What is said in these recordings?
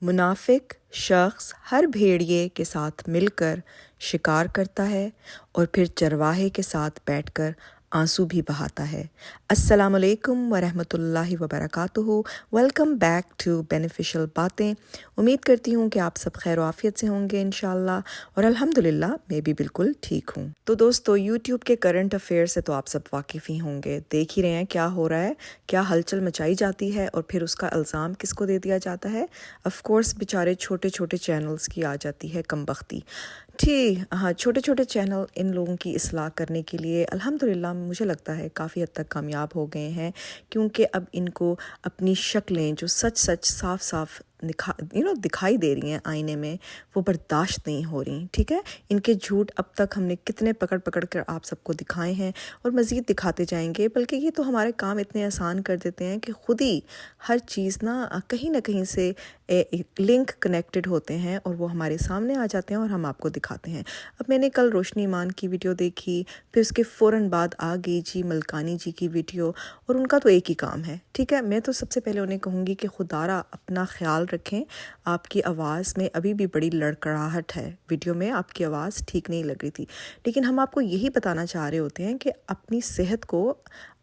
मुनाफिक शख्स हर भेड़िए के साथ मिलकर शिकार करता है और फिर चरवाहे के साथ बैठकर आंसू भी बहाता है। अस्सलाम वालेकुम वरहमतुल्लाहि वबरकातुहू। वेलकम बैक टू बेनिफिशियल बातें। उम्मीद करती हूँ कि आप सब खैर आफियत से होंगे इंशाल्लाह, और अल्हम्दुलिल्लाह मैं भी बिल्कुल ठीक हूँ। तो दोस्तों, यूट्यूब के करंट अफेयर से तो आप सब वाकिफ़ ही होंगे, देख ही रहे हैं क्या हो रहा है, क्या हलचल मचाई जाती है और फिर उसका इल्ज़ाम किसको दे दिया जाता है। ऑफ कोर्स बेचारे छोटे छोटे चैनल्स की आ जाती है कमबख्ती। ठीक, हाँ, छोटे छोटे चैनल इन लोगों की इस्लाह करने के लिए अल्हम्दुलिल्लाह मुझे लगता है काफ़ी हद तक कामयाब हो गए हैं, क्योंकि अब इनको अपनी शक्लें जो सच सच साफ साफ दिखाई दे रही हैं आईने में, वो बर्दाश्त नहीं हो रही। ठीक है, इनके झूठ अब तक हमने कितने पकड़ पकड़ कर आप सबको दिखाए हैं और मज़ीद दिखाते जाएंगे, बल्कि ये तो हमारे काम इतने आसान कर देते हैं कि ख़ुद ही हर चीज़ ना कहीं से लिंक कनेक्टेड होते हैं और वो हमारे सामने आ जाते हैं और हम आपको दिखाते हैं। अब मैंने कल रोशनी ईमान की वीडियो देखी, फिर उसके फ़ौरन बाद आ गई जी मलकानी जी की वीडियो, और उनका तो एक ही काम है। ठीक है, मैं तो सबसे पहले उन्हें कहूँगी कि खुदारा अपना ख्याल रखें। आपकी आवाज़ में अभी भी बड़ी लड़खड़ाहट है, वीडियो में आपकी आवाज़ ठीक नहीं लग रही थी, लेकिन हम आपको यही बताना चाह रहे होते हैं कि अपनी सेहत को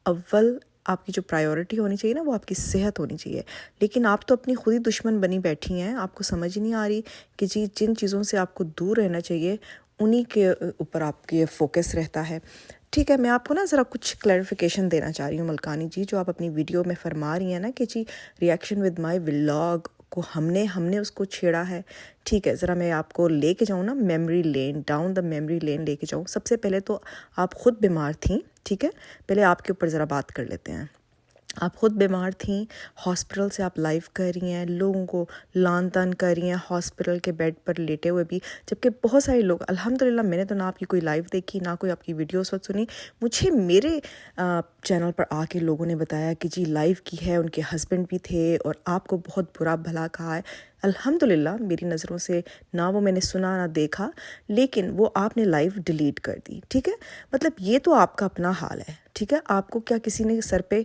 अव्वल, आपकी जो प्रायोरिटी होनी चाहिए ना, वो आपकी सेहत होनी चाहिए। लेकिन आप तो अपनी खुद ही दुश्मन बनी बैठी हैं। आपको समझ ही नहीं आ रही कि जी जिन चीज़ों से आपको दूर रहना चाहिए उन्हीं के ऊपर आपकी फोकस रहता है। ठीक है, मैं आपको ना ज़रा कुछ क्लैरिफिकेशन देना चाह रही हूँ मलकानी जी, जो आप अपनी वीडियो में फरमा रही हैं ना कि जी रिएक्शन विद माय व्लॉग को हमने उसको छेड़ा है। ठीक है, ज़रा मैं आपको लेके जाऊँ ना memory lane, down the memory lane लेके जाऊँ। सबसे पहले तो आप ख़ुद बीमार थी। ठीक है, पहले आपके ऊपर ज़रा बात कर लेते हैं। आप ख़ुद बीमार थीं, हॉस्पिटल से आप लाइव कर रही हैं, लोगों को लान तान कर रही हैं हॉस्पिटल के बेड पर लेटे हुए भी, जबकि बहुत सारे लोग, अल्हम्दुलिल्लाह मैंने तो ना आपकी कोई लाइव देखी, ना कोई आपकी वीडियो उस वक्त सुनी। मुझे मेरे चैनल पर आके लोगों ने बताया कि जी लाइव की है, उनके हस्बैंड भी थे और आपको बहुत बुरा भला कहा है। अल्हम्दुलिल्लाह मेरी नज़रों से ना वो मैंने सुना ना देखा, लेकिन वो आपने लाइव डिलीट कर दी। ठीक है, मतलब ये तो आपका अपना हाल है। ठीक है, आपको क्या किसी ने सर पे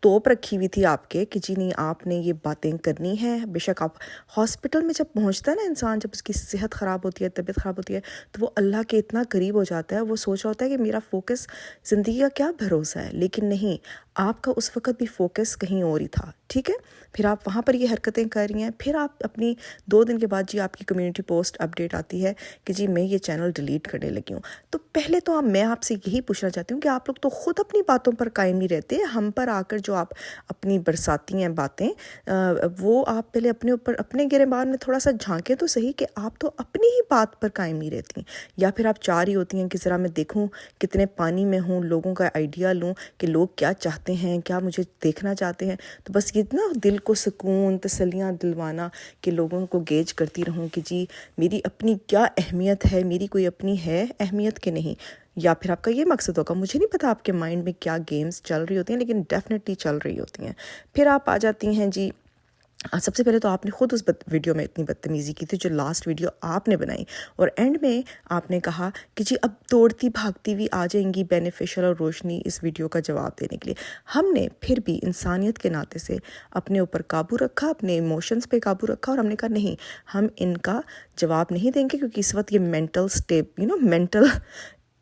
तोप रखी हुई थी आपके कि जी नहीं आपने ये बातें करनी है। बेशक आप हॉस्पिटल में जब पहुंचता है ना इंसान, जब उसकी सेहत ख़राब होती है, तबीयत ख़राब होती है, तो वो अल्लाह के इतना करीब हो जाता है, वो सोच रहा होता है कि मेरा फोकस ज़िंदगी का क्या भरोसा है, लेकिन नहीं, आपका उस वक़्त भी फोकस कहीं और ही था। ठीक है, फिर आप वहाँ पर ये हरकतें कर रही हैं, फिर आप अपनी 2 दिन के बाद जी आपकी कम्युनिटी पोस्ट अपडेट आती है कि जी मैं ये चैनल डिलीट करने लगी हूँ। तो पहले तो मैं आपसे यही पूछना चाहती हूँ कि आप लोग तो ख़ुद अपनी बातों पर कायम नहीं रहते। हम पर आकर जो आप अपनी बरसाती हैं बातें, वो आप पहले अपने ऊपर, अपने गिरेबान में थोड़ा सा झांकें तो सही कि आप तो अपनी ही बात पर कायम नहीं रहती, या फिर आप चाह रही होती हैं कि ज़रा मैं देखूँ कितने पानी में हूँ, लोगों का आइडिया लूँ कि लोग क्या चाहते हैं, क्या मुझे देखना चाहते हैं। तो बस ये ना दिल को सुकून, तसल्लियाँ दिलवाना कि लोगों को गेज करती रहूँ कि जी मेरी अपनी क्या अहमियत है, मेरी कोई अपनी है अहमियत कि नहीं। या फिर आपका ये मकसद होगा, मुझे नहीं पता आपके माइंड में क्या गेम्स चल रही होती हैं, लेकिन डेफिनेटली चल रही होती हैं। फिर आप आ जाती हैं जी, सबसे पहले तो आपने ख़ुद उस वीडियो में इतनी बदतमीज़ी की थी, जो लास्ट वीडियो आपने बनाई, और एंड में आपने कहा कि जी अब दौड़ती भागती भी आ जाएंगी बेनिफिशियल और रोशनी इस वीडियो का जवाब देने के लिए। हमने फिर भी इंसानियत के नाते से अपने ऊपर काबू रखा, अपने इमोशंस पे काबू रखा, और हमने कहा नहीं, हम इनका जवाब नहीं देंगे, क्योंकि इस वक्त ये मेंटल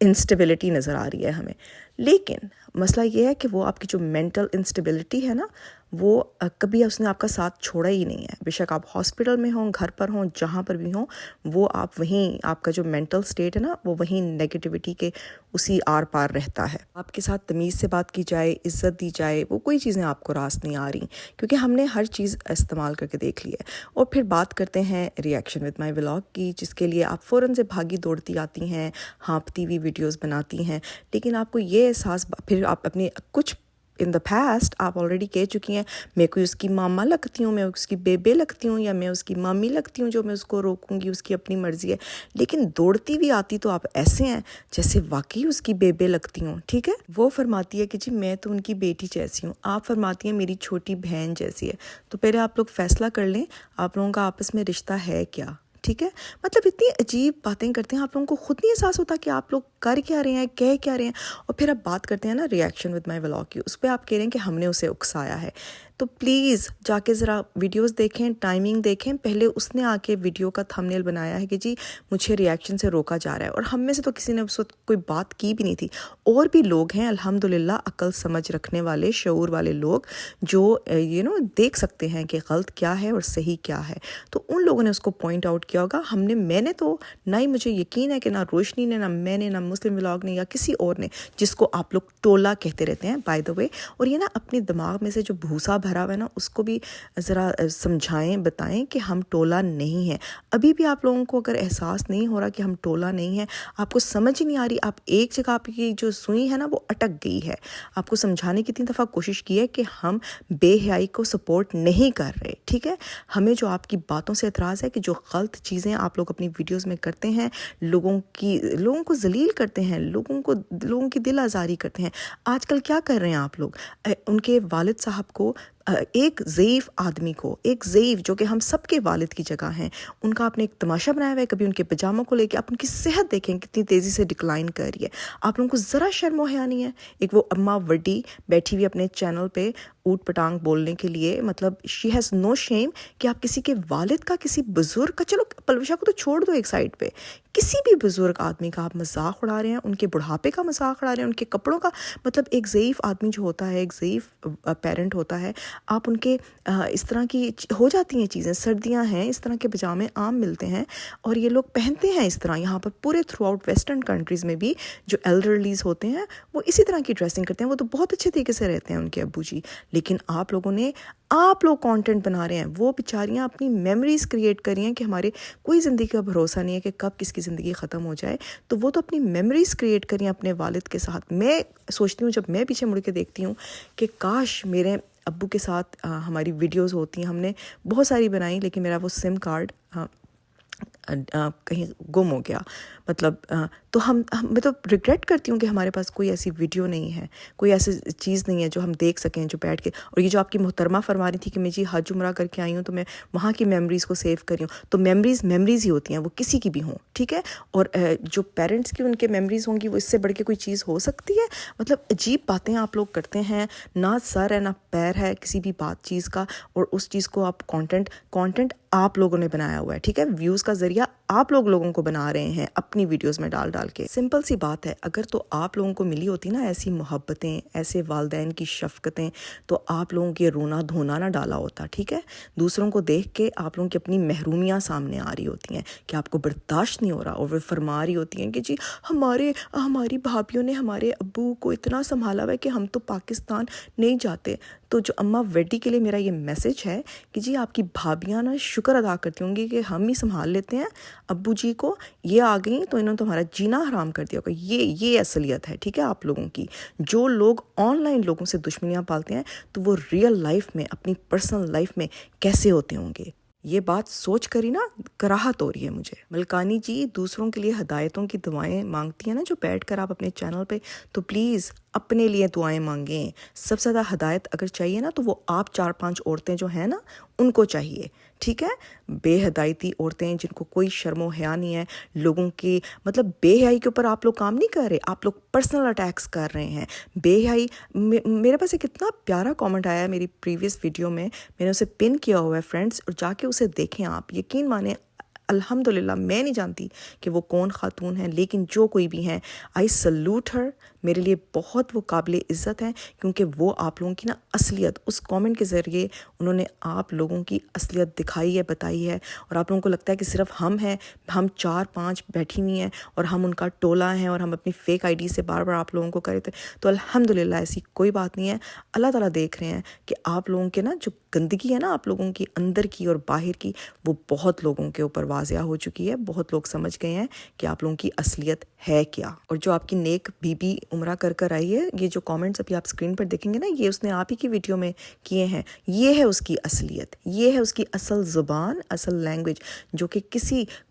इंस्टेबिलिटी नज़र आ रही है हमें। लेकिन मसला ये है कि वो आपकी जो मेंटल इंस्टेबिलिटी है ना, वो कभी उसने आपका साथ छोड़ा ही नहीं है। बेशक आप हॉस्पिटल में हों, घर पर हों, जहाँ पर भी हों, वो आप वहीं, आपका जो मेंटल स्टेट है ना, वो वहीं नेगेटिविटी के उसी आर पार रहता है। आपके साथ तमीज़ से बात की जाए, इज़्ज़त दी जाए, वो कोई चीज़ें आपको रास नहीं आ रही, क्योंकि हमने हर चीज़ इस्तेमाल करके देख ली है। और फिर बात करते हैं रिएक्शन विद माई व्लॉग की, जिसके लिए आप फ़ौरन से भागी दौड़ती आती हैं, हाँफती हुई वीडियोज़ बनाती हैं, लेकिन आपको ये एहसास, फिर आप अपने कुछ इन द पास्ट आप ऑलरेडी कह चुकी हैं, मैं कोई उसकी मामा लगती हूँ, मैं उसकी बेबे लगती हूँ, या मैं उसकी मामी लगती हूँ जो मैं उसको रोकूंगी, उसकी अपनी मर्ज़ी है। लेकिन दौड़ती भी आती तो आप ऐसे हैं जैसे वाकई उसकी बेबे लगती हूँ। ठीक है, वो फरमाती है कि जी मैं तो उनकी बेटी जैसी हूँ, आप फरमाती हैं मेरी छोटी बहन जैसी है। तो पहले आप लोग फ़ैसला कर लें आप लोगों का आपस में रिश्ता है क्या। ठीक है, मतलब इतनी अजीब बातें करते हैं, आप लोगों को खुद नहीं एहसास होता कि आप लोग कर क्या रहे हैं, कह क्या रहे हैं। और फिर आप बात करते हैं ना रिएक्शन विद माई व्लॉग की, उस पर आप कह रहे हैं कि हमने उसे उकसाया है। तो प्लीज़ जाके ज़रा वीडियोस देखें, टाइमिंग देखें। पहले उसने आके वीडियो का थंबनेल बनाया है कि जी मुझे रिएक्शन से रोका जा रहा है, और हम में से तो किसी ने उस वक्त कोई बात की भी नहीं थी। और भी लोग हैं अल्हम्दुलिल्लाह अक्ल समझ रखने वाले, शऊर वाले लोग, जो देख सकते हैं कि गलत क्या है और सही क्या है। तो उन लोगों ने उसको पॉइंट आउट किया होगा। मैंने तो ना ही, मुझे यकीन है कि ना रोशनी ने, ना मैंने, ना मुस्लिम व्लॉग ने, या किसी और ने, जिसको आप लोग टोला कहते रहते हैं बाय द वे। और ये ना अपने दिमाग में से जो भूसा भरा हुआ है ना, उसको भी ज़रा समझाएं, बताएं कि हम टोला नहीं है। अभी भी आप लोगों को अगर एहसास नहीं हो रहा कि हम टोला नहीं है, आपको समझ ही नहीं आ रही, आप एक जगह आपकी जो सुई है ना वो अटक गई है। आपको समझाने की इतनी दफ़ा कोशिश की है कि हम बेहयाई को सपोर्ट नहीं कर रहे, ठीक है। हमें जो आपकी बातों से एतराज़ है कि जो गलत चीज़ें आप लोग अपनी वीडियोस में करते हैं, लोगों को जलील करते हैं, लोगों की दिल आज़ारी करते हैं। आजकल क्या कर रहे हैं आप लोग, उनके वालिद साहब को, एक ज़ईफ़ आदमी को, एक ज़ईफ़ जो कि हम सबके वालिद की जगह हैं, उनका आपने एक तमाशा बनाया हुआ है। कभी उनके पजामों को लेके आप उनकी सेहत देखें कितनी तेज़ी से डिक्लाइन कर रही है। आप लोगों को ज़रा शर्म व हया नहीं है। एक वो अम्मा वड्डी बैठी हुई अपने चैनल पे ऊट पटांग बोलने के लिए, मतलब शी हैज़ नो शेम कि आप किसी के वालिद का, किसी बुज़ुर्ग का, चलो पलवशा को तो छोड़ दो एक साइड पे, किसी भी बुज़ुर्ग आदमी का आप मजाक उड़ा रहे हैं, उनके बुढ़ापे का मजाक उड़ा रहे हैं, उनके कपड़ों का। मतलब एक ज़ईफ़ आदमी जो होता है, एक ज़ईफ़ पेरेंट होता है, आप उनके इस तरह की हो जाती हैं चीज़ें। सर्दियां हैं, इस तरह के पजामे आम मिलते हैं और ये लोग पहनते हैं इस तरह। यहाँ पर पूरे थ्रू आउट वेस्टर्न कंट्रीज़ में भी जो एल्डरलीज होते हैं वो इसी तरह की ड्रेसिंग करते हैं। वो तो बहुत अच्छे तरीके से रहते हैं उनके अब्बू जी। लेकिन आप लोग कंटेंट बना रहे हैं, वो बेचारियाँ अपनी मेमोरीज़ क्रिएट कर रही हैं कि हमारे कोई ज़िंदगी का भरोसा नहीं है कि कब किसकी ज़िंदगी ख़त्म हो जाए। तो वो तो अपनी मेमोरीज़ क्रिएट कर रही हैं अपने वालिद के साथ। मैं सोचती हूँ, जब मैं पीछे मुड़ के देखती हूँ, कि काश मेरे अब्बू के साथ हमारी वीडियोस होती हैं। हमने बहुत सारी बनाई, लेकिन मेरा वो सिम कार्ड कहीं गुम हो गया। मतलब तो मैं तो रिग्रेट करती हूँ कि हमारे पास कोई ऐसी वीडियो नहीं है, कोई ऐसी चीज़ नहीं है जो हम देख सकें, जो बैठ के। और ये जो आपकी मोहतरमा फरमा रही थी कि मैं जी हज उम्रा करके आई हूँ तो मैं वहाँ की मेमोरीज़ को सेव कर रही हूँ, तो मेमोरीज़ ही होती हैं, वो किसी की भी हों, ठीक है। और जो पेरेंट्स की उनके मेमोरीज़ होंगी, वो इससे बढ़ के कोई चीज़ हो सकती है? मतलब अजीब बातें आप लोग करते हैं, ना सर है ना पैर है किसी भी चीज़ का, और उस चीज़ को आप कंटेंट आप लोगों ने बनाया हुआ है, ठीक है। व्यूज़ का ज़रिया आप लोगों को बना रहे हैं अपनी वीडियोस में डाल के। सिंपल सी बात है, अगर तो आप लोगों को मिली होती ना ऐसी मोहब्बतें, ऐसे वालदैन की शफ़क़तें, तो आप लोगों के रोना धोना ना डाला होता, ठीक है। दूसरों को देख के आप लोगों की अपनी महरूमियाँ सामने आ रही होती हैं कि आपको बर्दाश्त नहीं हो रहा, और वे फरमा रही होती हैं कि जी हमारी भाभीयों ने हमारे अब्बू को इतना संभाला हुआ है कि हम तो पाकिस्तान नहीं जाते। तो जो अम्मा वड्डी के लिए मेरा ये मैसेज है कि जी आपकी भाभियाँ ना शुक्र अदा करती होंगी कि हम ही संभाल लेते हैं अब्बू जी को। ये आ गई तो इन्होंने तुम्हारा जीना हराम कर दिया होगा। ये असलियत है, ठीक है। आप लोगों की, जो लोग ऑनलाइन लोगों से दुश्मनियाँ पालते हैं, तो वो रियल लाइफ में, अपनी पर्सनल लाइफ में कैसे होते होंगे। ये बात सोच कर ही ना कराहत हो रही है मुझे। मलकानी जी दूसरों के लिए हदायतों की दुआएं मांगती हैं ना जो बैठ कर आप अपने चैनल पे, तो प्लीज़ अपने लिए दुआएं मांगें। सबसे ज़्यादा हदायत अगर चाहिए ना, तो वो आप 4-5 औरतें जो हैं ना उनको चाहिए, ठीक है। बेहदायती औरतें जिनको कोई शर्मो हया नहीं है, लोगों की मतलब बेहयाई के ऊपर आप लोग काम नहीं कर रहे, आप लोग पर्सनल अटैक्स कर रहे हैं। बेहयाई, मेरे पास एक इतना प्यारा कमेंट आया है मेरी प्रीवियस वीडियो में, मैंने उसे पिन किया हुआ है फ्रेंड्स, और जाके उसे देखें आप। यकीन माने अल्हम्दुलिल्लाह, मैं नहीं जानती कि वो कौन खातून है, लेकिन जो कोई भी हैं, आई सल्यूट हर। मेरे लिए बहुत वो काबिल इज़्ज़त है, क्योंकि वो आप लोगों की ना असलियत, उस कमेंट के ज़रिए उन्होंने आप लोगों की असलियत दिखाई है, बताई है। और आप लोगों को लगता है कि सिर्फ हम 4-5 बैठी हुई हैं और हम उनका टोला हैं, और हम अपनी फ़ेक आईडी से बार बार आप लोगों को करे थे। तो अल्हम्दुलिल्लाह ऐसी कोई बात नहीं है। अल्लाह ताला देख रहे हैं कि आप लोगों के ना जो गंदगी है ना आप लोगों की अंदर की और बाहर की, वो बहुत लोगों के ऊपर वाज़िया हो चुकी है। बहुत लोग समझ गए हैं कि आप लोगों की असलियत है क्या। और जो आपकी नेक बीबी उम्रा कर आई है, ये जो कमेंट्स अभी आप स्क्रीन पर देखेंगे ना, ये उसने आप ही की वीडियो में किए हैं। ये है उसकी असलियत, ये है उसकी असल ज़ुबान, असल लैंग्वेज, जो कि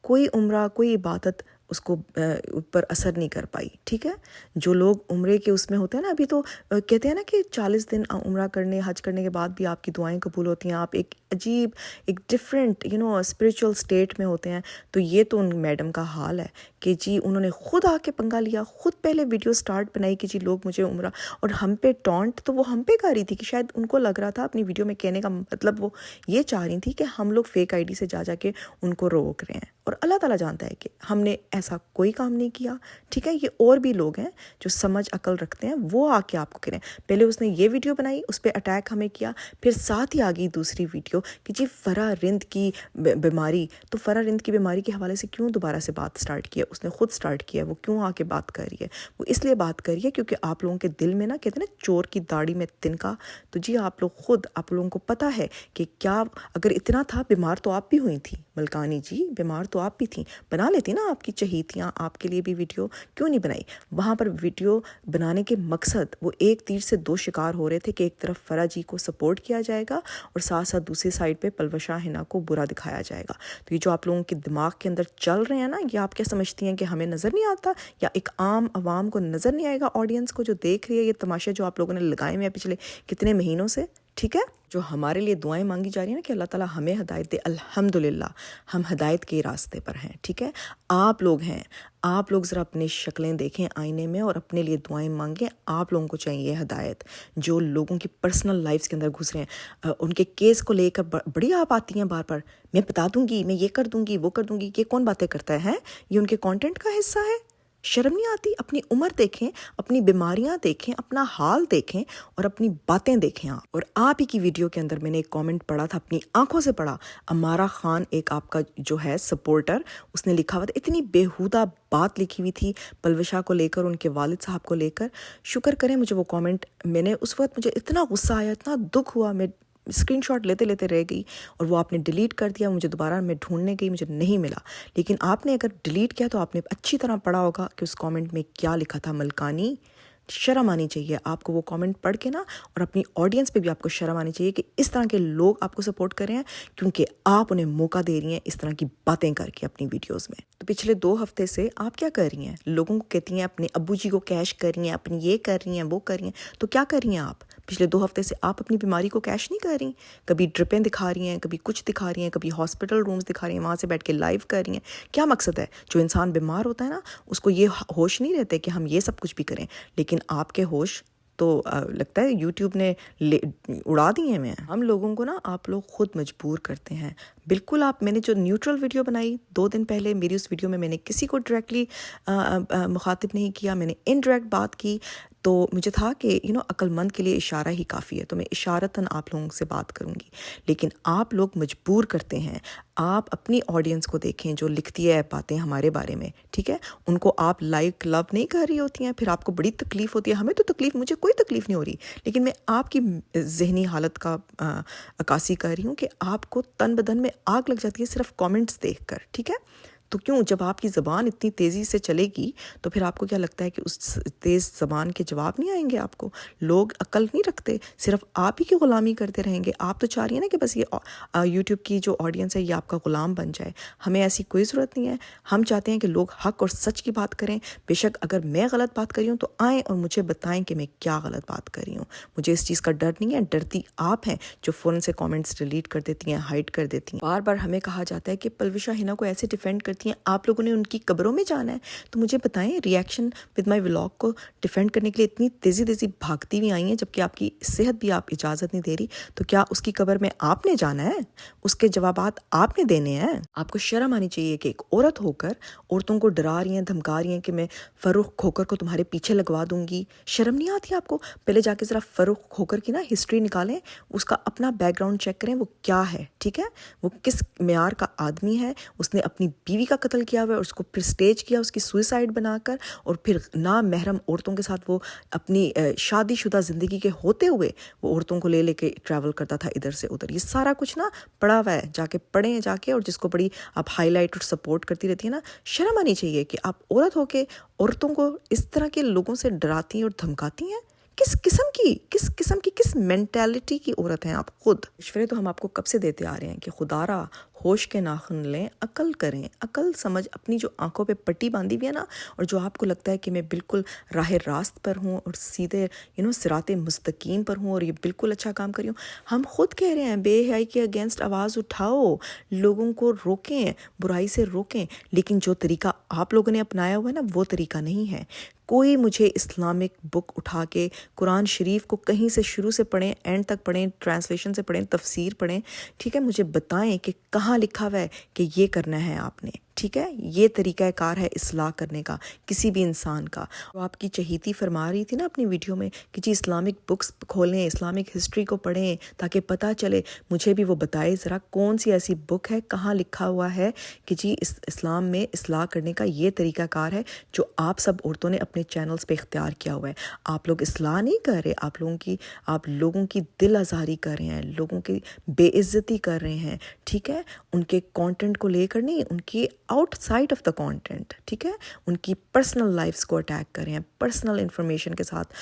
कोई उम्रा, कोई इबादत اس کو اوپر اثر نہیں کر پائی. ٹھیک ہے, جو لوگ عمرے کے اس میں ہوتے ہیں نا, ابھی تو کہتے ہیں نا کہ 40 دن عمرہ کرنے حج کرنے کے بعد بھی آپ کی دعائیں قبول ہوتی ہیں, آپ ایک عجیب ایک ڈفرینٹ اسپریچول اسٹیٹ میں ہوتے ہیں. تو یہ تو ان میڈم کا حال ہے کہ جی انہوں نے خود آ کے پنگا لیا, خود پہلے ویڈیو سٹارٹ بنائی کہ جی لوگ مجھے عمرہ, اور ہم پہ ٹونٹ تو وہ ہم پہ کر رہی تھی کہ شاید ان کو لگ رہا تھا اپنی ویڈیو میں کہنے کا مطلب وہ یہ چاہ رہی تھی کہ ہم لوگ فیک آئی ڈی سے جا کے ان کو روک رہے ہیں, اور اللہ تعالیٰ جانتا ہے کہ ہم نے ایسا کوئی کام نہیں کیا. ٹھیک ہے, یہ اور بھی لوگ ہیں جو سمجھ عقل رکھتے ہیں, وہ آ کے آپ کو کریں. پہلے اس نے یہ ویڈیو بنائی, اس پہ اٹیک ہمیں کیا, پھر ساتھ ہی آ گئی دوسری ویڈیو کہ جی فرح رند کی بیماری, تو فرح رند کی بیماری کے حوالے سے کیوں دوبارہ سے بات سٹارٹ کیا, اس نے خود سٹارٹ کیا, وہ کیوں آ کے بات کر رہی ہے, وہ اس لیے بات کر رہی ہے کیونکہ آپ لوگوں کے دل میں نا کہتے ہیں نا چور کی داڑھی میں تنکا. تو جی آپ لوگ خود, آپ لوگوں کو پتہ ہے کہ کیا اگر اتنا تھا, بیمار تو آپ بھی ہوئی تھیں ملکانی جی, بیمار تو آپ بھی تھیں, بنا لیتی نا آپ کی چہیتیاں, آپ کے لیے بھی ویڈیو کیوں نہیں بنائی. وہاں پر ویڈیو بنانے کے مقصد وہ ایک تیر سے دو شکار ہو رہے تھے کہ ایک طرف فرح جی کو سپورٹ کیا جائے گا اور ساتھ ساتھ دوسری سائڈ پہ پلوشا حنا کو برا دکھایا جائے گا. تو یہ جو آپ لوگوں کے دماغ کے اندر چل رہے ہیں نا, یہ آپ کیا سمجھتی ہیں کہ ہمیں نظر نہیں آتا, یا ایک عام عوام کو نظر نہیں آئے گا, آڈینس کو جو دیکھ رہی ہے یہ تماشے جو آپ لوگوں نے لگائے ہوئے ہیں پچھلے کتنے مہینوں سے. ٹھیک ہے, جو ہمارے لیے دعائیں مانگی جا رہی ہیں نا کہ اللہ تعالیٰ ہمیں ہدایت دے, الحمدللہ ہم ہدایت کے راستے پر ہیں. ٹھیک ہے, آپ لوگ ہیں, آپ لوگ ذرا اپنی شکلیں دیکھیں آئینے میں اور اپنے لیے دعائیں مانگیں. آپ لوگوں کو چاہیے ہدایت. جو لوگوں کی پرسنل لائفز کے اندر گھس رہے ہیں, ان کے کیس کو لے کر بڑی آپ آتی ہیں بار بار, میں بتا دوں گی, میں یہ کر دوں گی, وہ کر دوں گی. یہ کون باتیں کرتا ہے, یہ ان کے کانٹینٹ کا حصہ ہے. شرم نہیں آتی؟ اپنی عمر دیکھیں, اپنی بیماریاں دیکھیں, اپنا حال دیکھیں اور اپنی باتیں دیکھیں آپ. اور آپ ہی کی ویڈیو کے اندر میں نے ایک کامنٹ پڑھا تھا, اپنی آنکھوں سے پڑھا. امارہ خان ایک آپ کا جو ہے سپورٹر, اس نے لکھا ہوا تھا, اتنی بیہودہ بات لکھی ہوئی تھی پلوشا کو لے کر, ان کے والد صاحب کو لے کر. شکر کریں مجھے وہ کامنٹ, میں نے اس وقت مجھے اتنا غصہ آیا, اتنا دکھ ہوا, میں اسکرین شاٹ لیتے لیتے رہ گئی, اور وہ آپ نے ڈیلیٹ کر دیا. مجھے دوبارہ میں ڈھونڈنے گئی, مجھے نہیں ملا. لیکن آپ نے اگر ڈیلیٹ کیا تو آپ نے اچھی طرح پڑھا ہوگا کہ اس کامنٹ میں کیا لکھا تھا. ملکانی, شرم آنی چاہیے آپ کو وہ کامنٹ پڑھ کے نا, اور اپنی آڈینس پہ بھی آپ کو شرم آنی چاہیے کہ اس طرح کے لوگ آپ کو سپورٹ کر رہے ہیں, کیونکہ آپ انہیں موقع دے رہی ہیں اس طرح کی باتیں کر کے اپنی ویڈیوز میں. تو پچھلے 2 ہفتے سے آپ کیا کر رہی ہیں, لوگوں کو کہتی ہیں اپنے ابو جی کو کیش کر رہی ہیں, اپنی یہ کر رہی ہیں, وہ کر رہی ہیں. تو کیا کر رہی ہیں آپ پچھلے 2 ہفتے سے؟ آپ اپنی بیماری کو کیش نہیں کر رہی, کبھی ڈرپیں دکھا رہی ہیں, کبھی کچھ دکھا رہی ہیں, کبھی ہاسپٹل رومز دکھا رہی ہیں, وہاں سے بیٹھ کے لائیو کر رہی ہیں. کیا مقصد ہے؟ جو انسان بیمار ہوتا ہے نا, اس کو یہ ہوش نہیں رہتے کہ ہم یہ سب کچھ بھی کریں, لیکن آپ کے ہوش تو لگتا ہے یوٹیوب نے اڑا دیے ہیں. ہم لوگوں کو نا آپ لوگ خود مجبور کرتے ہیں. بالکل آپ, میں نے جو نیوٹرل ویڈیو بنائی 2 دن پہلے, میری اس ویڈیو میں نے کسی کو ڈائریکٹلی مخاطب نہیں کیا, میں نے انڈائریکٹ بات کی. تو مجھے تھا کہ عقل مند کے لیے اشارہ ہی کافی ہے, تو میں اشارتاً آپ لوگوں سے بات کروں گی. لیکن آپ لوگ مجبور کرتے ہیں. آپ اپنی آڈینس کو دیکھیں جو لکھتی ہے باتیں ہمارے بارے میں, ٹھیک ہے, ان کو آپ لائک لو نہیں کر رہی ہوتی ہیں, پھر آپ کو بڑی تکلیف ہوتی ہے. ہمیں تو تکلیف, مجھے کوئی تکلیف نہیں ہو رہی, لیکن میں آپ کی ذہنی حالت کا عکاسی کر رہی ہوں کہ آپ کو تن بدن میں آگ لگ جاتی ہے صرف کامنٹس دیکھ کر. ٹھیک ہے, تو کیوں, جب آپ کی زبان اتنی تیزی سے چلے گی تو پھر آپ کو کیا لگتا ہے کہ اس تیز زبان کے جواب نہیں آئیں گے آپ کو؟ لوگ عقل نہیں رکھتے, صرف آپ ہی کی غلامی کرتے رہیں گے. آپ تو چاہ رہی ہیں نا کہ بس یہ یوٹیوب کی جو آڈینس ہے یہ آپ کا غلام بن جائے. ہمیں ایسی کوئی ضرورت نہیں ہے. ہم چاہتے ہیں کہ لوگ حق اور سچ کی بات کریں. بے شک اگر میں غلط بات کر رہی ہوں تو آئیں اور مجھے بتائیں کہ میں کیا غلط بات کر رہی ہوں. مجھے اس چیز کا ڈر نہیں ہے. ڈرتی آپ ہیں جو فوراً سے کامنٹس ڈیلیٹ کر دیتی ہیں, ہائڈ کر دیتی ہیں. بار بار ہمیں کہا جاتا ہے کہ پلوشا حنا کو ایسے ڈیفینڈ کرتی ہیں, آپ لوگوں نے ان کی قبروں میں جانا ہے. تو مجھے بتائیں, ریئیکشن ود مائی ولاگ کو ڈیفینڈ کرنے کے لیے اتنی تیزی بھاگتی ہوئی آئی ہیں, جبکہ آپ کی صحت بھی آپ اجازت نہیں دے رہی. تو کیا اس کی قبر میں آپ نے جانا ہے؟ اس کے جوابات آپ نے دینے ہیں. آپ کو شرم آنی چاہیے کہ ایک عورت ہو کر عورتوں کو ڈرا رہی ہیں, دھمکا رہی ہیں کہ میں فروخ کھوکر کو تمہارے پیچھے لگوا دوں گی. شرم نہیں آتی آپ کو؟ پہلے جا کے ذرا فروخ کھوکر کی نا ہسٹری نکالیں, اس کا اپنا بیک گراؤنڈ چیک کریں, وہ کیا ہے. ٹھیک ہے, وہ کس معیار کا آدمی ہے. اس نے اپنی بیوی کا قتل کیا ہوا ہے, اس کو پھر سٹیج کیا اس کی سوئسائڈ بنا کر, اور پھر نامحرم عورتوں کے ساتھ وہ اپنی شادی شدہ زندگی کے ہوتے ہوئے وہ عورتوں کو لے کے ٹریول کرتا تھا ادھر سے ادھر. یہ سارا کچھ نا پڑا ہوا ہے, جا کے پڑھیں جا کے. اور جس کو بڑی آپ ہائی لائٹ اور سپورٹ کرتی رہتی ہیں نا, شرم آنی چاہیے کہ آپ عورت ہو کے عورتوں کو اس طرح کے لوگوں سے ڈراتی ہیں اور دھمکاتی ہیں. کس قسم کی کس مینٹیلٹی کی عورت ہیں آپ خود؟ مشورے تو ہم آپ کو کب سے دیتے آ رہے ہیں کہ خدا را ہوش کے ناخن لیں، عقل کریں، عقل سمجھ اپنی جو آنکھوں پہ پٹی باندھی ہوئی ہے نا، اور جو آپ کو لگتا ہے کہ میں بالکل راہ راست پر ہوں اور سیدھے صراط مستقیم پر ہوں اور یہ بالکل اچھا کام کر رہی ہوں، ہم خود کہہ رہے ہیں بے حیائی کے اگینسٹ آواز اٹھاؤ، لوگوں کو روکیں، برائی سے روکیں، لیکن جو طریقہ آپ لوگوں نے اپنایا ہوا ہے نا وہ طریقہ نہیں ہے۔ کوئی مجھے اسلامک بک اٹھا کے قرآن شریف کو کہیں سے شروع سے پڑھیں، اینڈ تک پڑھیں، ٹرانسلیشن سے پڑھیں، تفسیر پڑھیں، ٹھیک ہے، مجھے بتائیں کہ کہاں لکھا ہوا ہے کہ یہ کرنا ہے آپ نے، ٹھیک ہے، یہ طریقہ کار ہے اصلاح کرنے کا کسی بھی انسان کا۔ وہ آپ کی چہیتی فرما رہی تھی نا اپنی ویڈیو میں کہ جی اسلامک بکس کھولیں، اسلامک ہسٹری کو پڑھیں تاکہ پتہ چلے، مجھے بھی وہ بتائے ذرا کون سی ایسی بک ہے، کہاں لکھا ہوا ہے کہ جی اسلام میں اصلاح کرنے کا یہ طریقہ کار ہے جو آپ سب عورتوں نے اپنے چینلز پہ اختیار کیا ہوا ہے۔ آپ لوگ اصلاح نہیں کر رہے، آپ لوگوں کی دل آزاری کر رہے ہیں، لوگوں کی بے عزتی کر رہے ہیں، ٹھیک ہے، ان کے کانٹینٹ کو لے کر نہیں، ان کی out side of the content, ٹھیک ہے، ان کی پرسنل لائفز کو اٹیک کر رہے ہیں، پرسنل انفارمیشن کے ساتھ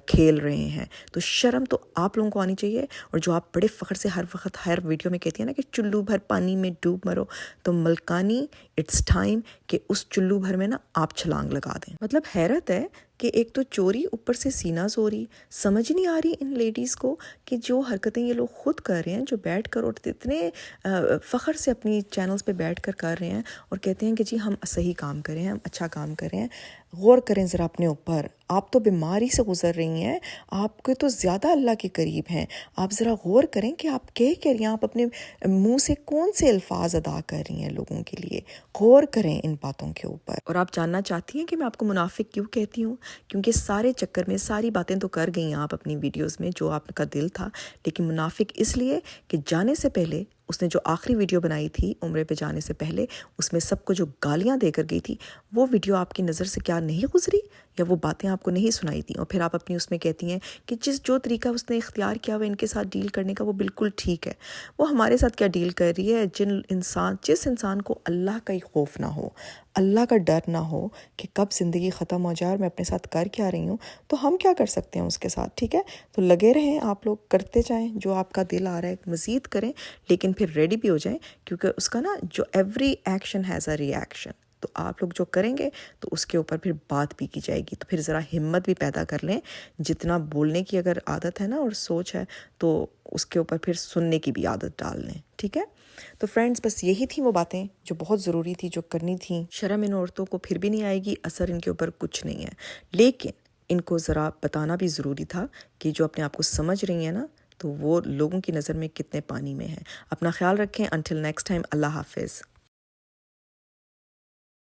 کھیل رہے ہیں۔ تو شرم تو آپ لوگوں کو آنی چاہیے۔ اور جو آپ بڑے فخر سے ہر وقت ہر ویڈیو میں کہتی ہیں نا کہ چلو بھر پانی میں ڈوب مرو، تو ملکانی اٹس ٹائم کہ اس چلو بھر میں نا آپ چھلانگ لگا دیں۔ مطلب حیرت ہے کہ ایک تو چوری، اوپر سے سینہ زوری، سمجھ نہیں آ رہی ان لیڈیز کو کہ جو حرکتیں یہ لوگ خود کر رہے ہیں، جو بیٹھ کر اور اتنے فخر سے اپنی چینلز پہ بیٹھ کر رہے ہیں اور کہتے ہیں کہ جی ہم صحیح کام کریں، ہم اچھا کام کریں ہیں۔ غور کریں ذرا اپنے اوپر، آپ تو بیماری سے گزر رہی ہیں، آپ کے تو زیادہ اللہ کے قریب ہیں، آپ ذرا غور کریں کہ آپ کہہ رہی ہیں، آپ اپنے منہ سے کون سے الفاظ ادا کر رہی ہیں لوگوں کے لیے۔ غور کریں ان باتوں کے اوپر۔ اور آپ جاننا چاہتی ہیں کہ میں آپ کو منافق کیوں کہتی ہوں؟ کیونکہ سارے چکر میں ساری باتیں تو کر گئی آپ اپنی ویڈیوز میں جو آپ کا دل تھا، لیکن منافق اس لیے کہ جانے سے پہلے اس نے جو آخری ویڈیو بنائی تھی عمرے پہ جانے سے پہلے، اس میں سب کو جو گالیاں دے کر گئی تھی، وہ ویڈیو آپ کی نظر سے کیا نہیں گزری، یا وہ باتیں آپ کو نہیں سنائی تھیں؟ اور پھر آپ اپنی اس میں کہتی ہیں کہ جو طریقہ اس نے اختیار کیا ہوا ان کے ساتھ ڈیل کرنے کا وہ بالکل ٹھیک ہے۔ وہ ہمارے ساتھ کیا ڈیل کر رہی ہے؟ جس انسان کو اللہ کا ہی خوف نہ ہو، اللہ کا ڈر نہ ہو کہ کب زندگی ختم ہو جائے اور میں اپنے ساتھ کر کیا رہی ہوں، تو ہم کیا کر سکتے ہیں اس کے ساتھ؟ ٹھیک ہے، تو لگے رہیں آپ لوگ، کرتے جائیں جو آپ کا دل آ رہا ہے، مزید کریں، لیکن پھر ریڈی بھی ہو جائیں، کیونکہ اس کا نا جو every action has a reaction, تو آپ لوگ جو کریں گے تو اس کے اوپر پھر بات بھی کی جائے گی۔ تو پھر ذرا ہمت بھی پیدا کر لیں، جتنا بولنے کی اگر عادت ہے نا اور سوچ ہے تو اس کے اوپر پھر سننے کی بھی عادت ڈال لیں، ٹھیک ہے۔ تو فرینڈز بس یہی تھیں وہ باتیں جو بہت ضروری تھی، جو کرنی تھیں۔ شرم ان عورتوں کو پھر بھی نہیں آئے گی، اثر ان کے اوپر کچھ نہیں ہے، لیکن ان کو ذرا بتانا بھی ضروری تھا کہ جو اپنے آپ کو سمجھ رہی ہیں نا، تو وہ لوگوں کی نظر میں کتنے پانی میں ہیں۔ اپنا خیال رکھیں، انٹل نیکسٹ ٹائم، اللہ حافظ۔